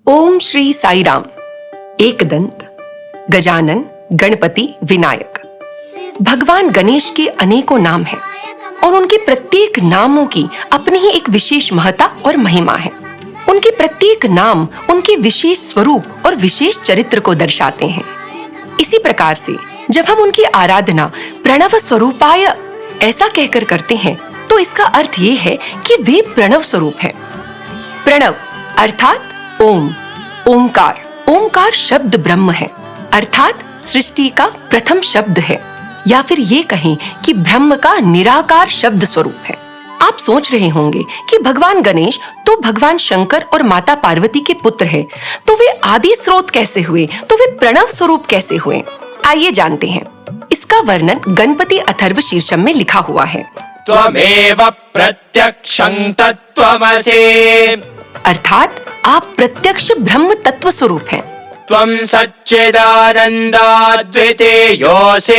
ओम श्री साई राम। एकदंत, गजानन, गणपति, विनायक। भगवान गणेश के अनेकों नाम हैं और उनके प्रत्येक नामों की अपनी ही एक विशेष महत्ता और महिमा है। उनके प्रत्येक नाम उनके विशेष स्वरूप और विशेष चरित्र को दर्शाते हैं। इसी प्रकार से जब हम उनकी आराधना प्रणव स्वरूपाय ऐसा कहकर करते हैं तो इसका अर्थ ये है कि वे प्रणव स्वरूप हैं। प्रणव अर्थात ओम, ओंकार। ओंकार शब्द ब्रह्म है, अर्थात सृष्टि का प्रथम शब्द है, या फिर ये कहें कि ब्रह्म का निराकार शब्द स्वरूप है। आप सोच रहे होंगे कि भगवान गणेश तो भगवान शंकर और माता पार्वती के पुत्र हैं, तो वे आदि स्रोत कैसे हुए, तो वे प्रणव स्वरूप कैसे हुए? आइए जानते हैं। इसका वर्णन गणपति अथर्व शीर्षम में लिखा हुआ है। त्वमेव प्रत्यक्षं तत्त्वमसि, अर्थात आप प्रत्यक्ष ब्रह्म तत्व स्वरूप हैं। त्वं सच्चिदानन्दाद्वितीयोऽसि,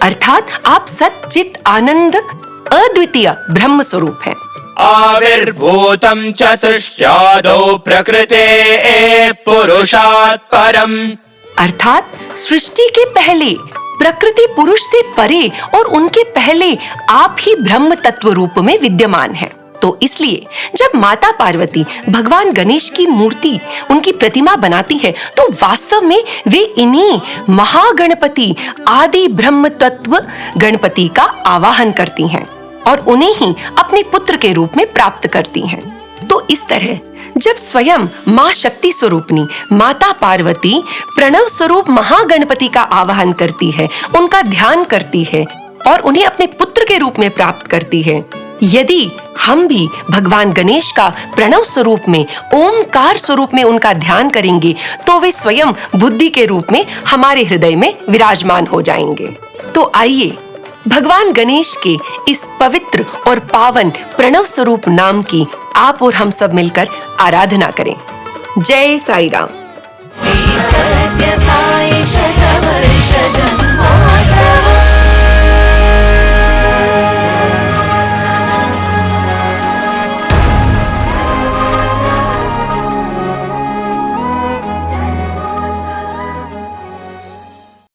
अर्थात आप सच्चित आनंद अद्वितीय ब्रह्म स्वरूप हैं। आविर्भूतं च सृष्ट्यादौ प्रकृतेः पुरुषात् परम्, अर्थात सृष्टि के पहले प्रकृति पुरुष से परे और उनके पहले आप ही ब्रह्म तत्व रूप में विद्यमान हैं। तो इसलिए जब माता पार्वती भगवान गणेश की मूर्ति, उनकी प्रतिमा बनाती है तो वास्तव में वे इन्हीं महागणपति आदि ब्रह्म तत्व गणपति का आवाहन करती हैं और उन्हें ही अपने पुत्र के रूप में प्राप्त करती हैं। तो इस तरह जब स्वयं माँ शक्ति स्वरूपनी माता पार्वती प्रणव स्वरूप महागणपति का आवाहन करती है, उनका ध्यान करती है और उन्हें अपने पुत्र के रूप में प्राप्त करती है, यदि हम भी भगवान गणेश का प्रणव स्वरूप में, ओमकार स्वरूप में उनका ध्यान करेंगे तो वे स्वयं बुद्धि के रूप में हमारे हृदय में विराजमान हो जाएंगे। तो आइए भगवान गणेश के इस पवित्र और पावन प्रणव स्वरूप नाम की आप और हम सब मिलकर आराधना करें। जय साई राम।